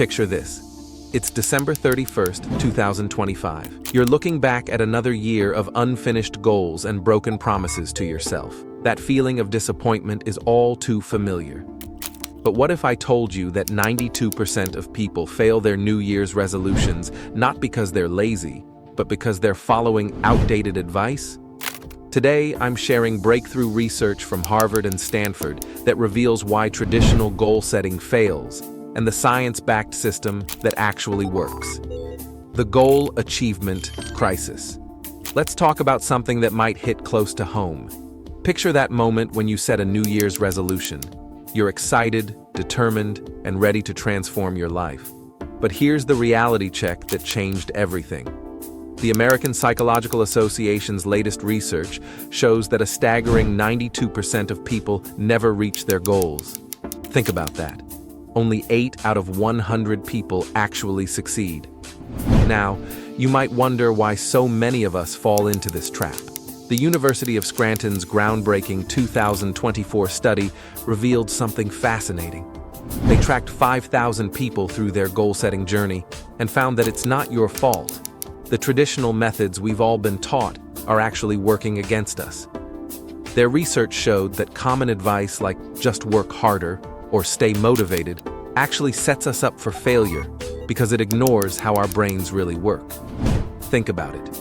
Picture this. It's December 31st, 2025. You're looking back at another year of unfinished goals and broken promises to yourself. That feeling of disappointment is all too familiar. But what if I told you that 92% of people fail their New Year's resolutions not because they're lazy, but because they're following outdated advice? Today, I'm sharing breakthrough research from Harvard and Stanford that reveals why traditional goal setting fails and the science-backed system that actually works. The goal achievement crisis. Let's talk about something that might hit close to home. Picture that moment when you set a New Year's resolution. You're excited, determined, and ready to transform your life. But here's the reality check that changed everything. The American Psychological Association's latest research shows that a staggering 92% of people never reach their goals. Think about that. Only 8 out of 100 people actually succeed. Now, you might wonder why so many of us fall into this trap. The University of Scranton's groundbreaking 2024 study revealed something fascinating. They tracked 5,000 people through their goal-setting journey and found that it's not your fault. The traditional methods we've all been taught are actually working against us. Their research showed that common advice like just work harder or stay motivated actually sets us up for failure because it ignores how our brains really work. Think about it.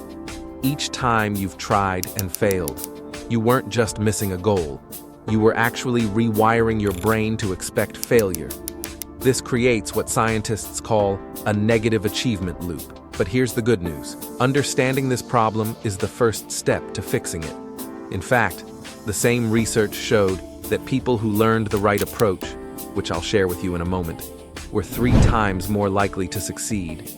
Each time you've tried and failed, you weren't just missing a goal, you were actually rewiring your brain to expect failure. This creates what scientists call a negative achievement loop. But here's the good news. Understanding this problem is the first step to fixing it. In fact, the same research showed that people who learned the right approach, which I'll share with you in a moment, were 3 times more likely to succeed.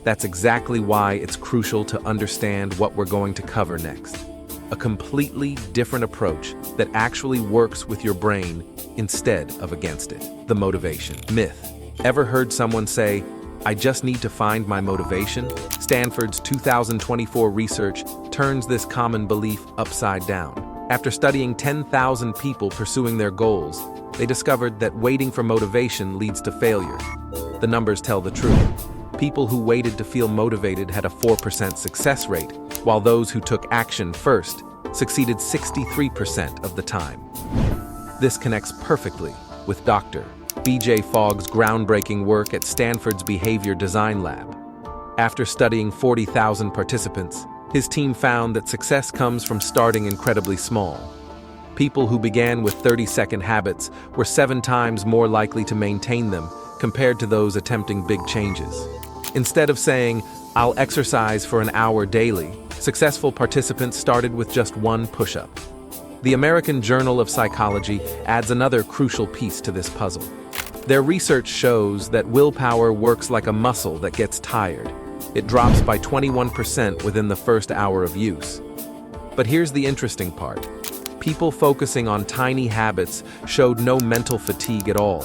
That's exactly why it's crucial to understand what we're going to cover next. A completely different approach that actually works with your brain instead of against it. The motivation myth. Ever heard someone say, "I just need to find my motivation"? Stanford's 2024 research turns this common belief upside down. After studying 10,000 people pursuing their goals, they discovered that waiting for motivation leads to failure. The numbers tell the truth. People who waited to feel motivated had a 4% success rate, while those who took action first succeeded 63% of the time. This connects perfectly with Dr. B.J. Fogg's groundbreaking work at Stanford's Behavior Design Lab. After studying 40,000 participants, his team found that success comes from starting incredibly small. People who began with 30-second habits were 7 times more likely to maintain them compared to those attempting big changes. Instead of saying, "I'll exercise for an hour daily," successful participants started with just 1 push-up. The American Journal of Psychology adds another crucial piece to this puzzle. Their research shows that willpower works like a muscle that gets tired. It drops by 21% within the first hour of use. But here's the interesting part. People focusing on tiny habits showed no mental fatigue at all.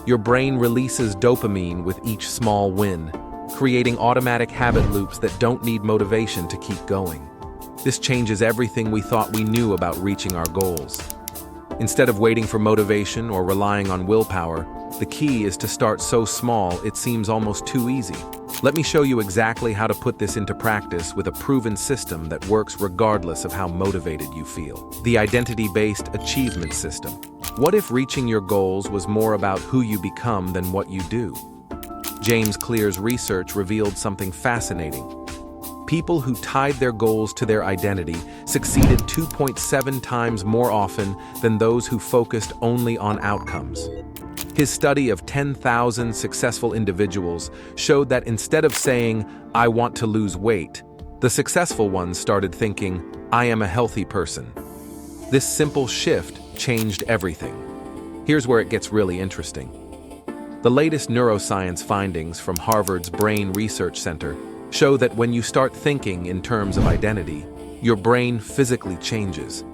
Your brain releases dopamine with each small win, creating automatic habit loops that don't need motivation to keep going. This changes everything we thought we knew about reaching our goals. Instead of waiting for motivation or relying on willpower, the key is to start so small it seems almost too easy. Let me show you exactly how to put this into practice with a proven system that works regardless of how motivated you feel. The identity-based achievement system. What if reaching your goals was more about who you become than what you do? James Clear's research revealed something fascinating. People who tied their goals to their identity succeeded 2.7 times more often than those who focused only on outcomes. His study of 10,000 successful individuals showed that instead of saying, "I want to lose weight," the successful ones started thinking, "I am a healthy person." This simple shift changed everything. Here's where it gets really interesting. The latest neuroscience findings from Harvard's Brain Research Center show that when you start thinking in terms of identity, your brain physically changes.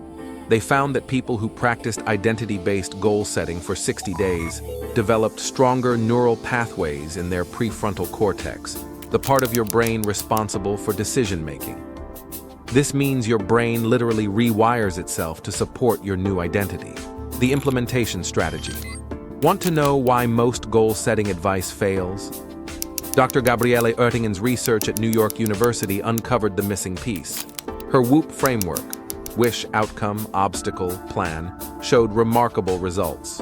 They found that people who practiced identity-based goal setting for 60 days developed stronger neural pathways in their prefrontal cortex, the part of your brain responsible for decision-making. This means your brain literally rewires itself to support your new identity. The implementation strategy. Want to know why most goal-setting advice fails? Dr. Gabriele Oettingen's research at New York University uncovered the missing piece. Her WOOP framework, wish, outcome, obstacle, plan, showed remarkable results.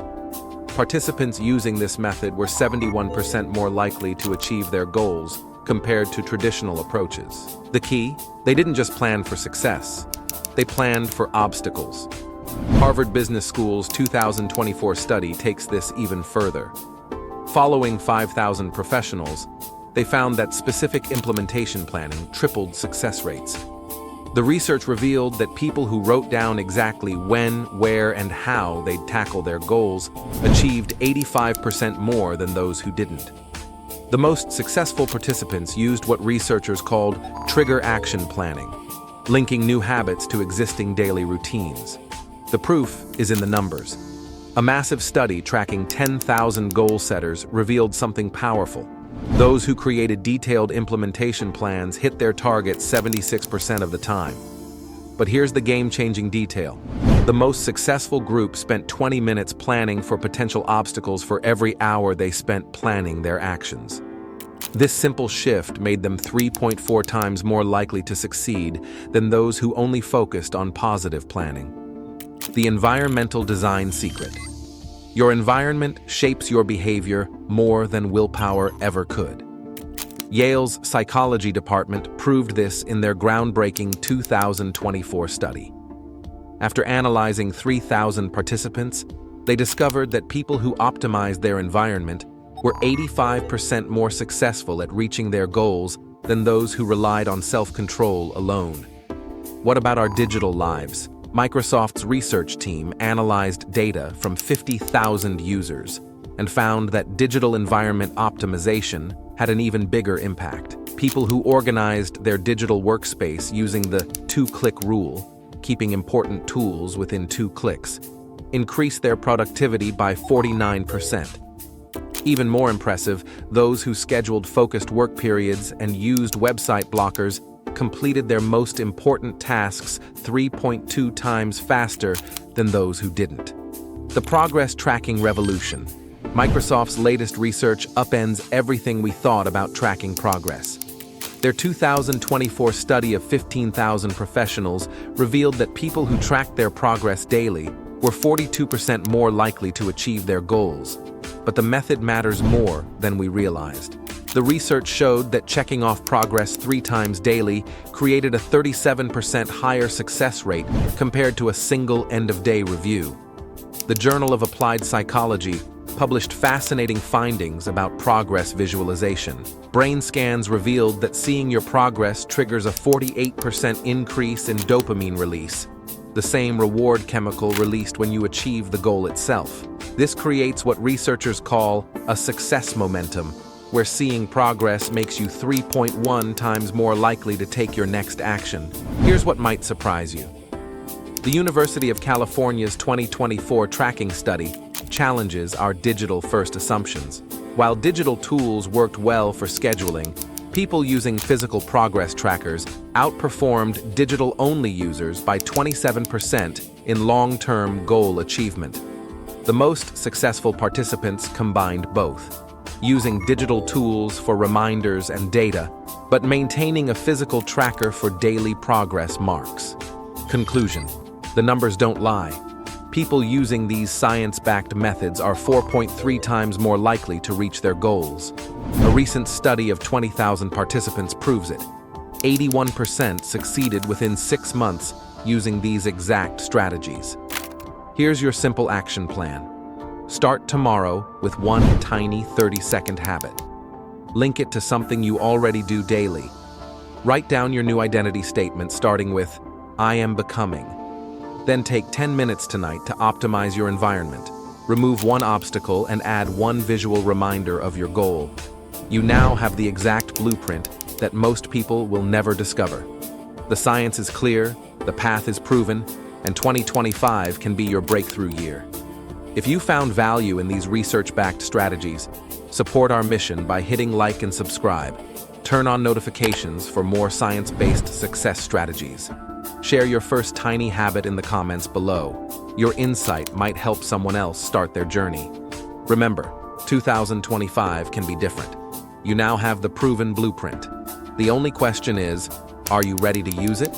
Participants using this method were 71% more likely to achieve their goals compared to traditional approaches. The key? They didn't just plan for success. They planned for obstacles. Harvard Business School's 2024 study takes this even further. Following 5,000 professionals, they found that specific implementation planning tripled success rates. The research revealed that people who wrote down exactly when, where, and how they'd tackle their goals achieved 85% more than those who didn't. The most successful participants used what researchers called trigger action planning, linking new habits to existing daily routines. The proof is in the numbers. A massive study tracking 10,000 goal setters revealed something powerful. Those who created detailed implementation plans hit their targets 76% of the time. But here's the game-changing detail. The most successful group spent 20 minutes planning for potential obstacles for every hour they spent planning their actions. This simple shift made them 3.4 times more likely to succeed than those who only focused on positive planning. The environmental design secret. Your environment shapes your behavior more than willpower ever could. Yale's psychology department proved this in their groundbreaking 2024 study. After analyzing 3,000 participants, they discovered that people who optimized their environment were 85% more successful at reaching their goals than those who relied on self-control alone. What about our digital lives? Microsoft's research team analyzed data from 50,000 users and found that digital environment optimization had an even bigger impact. People who organized their digital workspace using the two-click rule, keeping important tools within 2 clicks, increased their productivity by 49%. Even more impressive, those who scheduled focused work periods and used website blockers completed their most important tasks 3.2 times faster than those who didn't. The progress tracking revolution. Microsoft's latest research upends everything we thought about tracking progress. Their 2024 study of 15,000 professionals revealed that people who tracked their progress daily were 42% more likely to achieve their goals. But the method matters more than we realized. The research showed that checking off progress 3 times daily created a 37% higher success rate compared to a single end-of-day review. The Journal of Applied Psychology published fascinating findings about progress visualization. Brain scans revealed that seeing your progress triggers a 48% increase in dopamine release, the same reward chemical released when you achieve the goal itself. This creates what researchers call a success momentum, where seeing progress makes you 3.1 times more likely to take your next action. Here's what might surprise you. The University of California's 2024 tracking study challenges our digital-first assumptions. While digital tools worked well for scheduling, people using physical progress trackers outperformed digital-only users by 27% in long-term goal achievement. The most successful participants combined both, using digital tools for reminders and data, but maintaining a physical tracker for daily progress marks. Conclusion: the numbers don't lie. People using these science-backed methods are 4.3 times more likely to reach their goals. A recent study of 20,000 participants proves it. 81% succeeded within 6 months using these exact strategies. Here's your simple action plan. Start tomorrow with one tiny 30-second habit. Link it to something you already do daily. Write down your new identity statement starting with, "I am becoming." Then take 10 minutes tonight to optimize your environment. Remove one obstacle and add one visual reminder of your goal. You now have the exact blueprint that most people will never discover. The science is clear, the path is proven, and 2025 can be your breakthrough year. If you found value in these research-backed strategies, support our mission by hitting like and subscribe. Turn on notifications for more science-based success strategies. Share your first tiny habit in the comments below. Your insight might help someone else start their journey. Remember, 2025 can be different. You now have the proven blueprint. The only question is, are you ready to use it?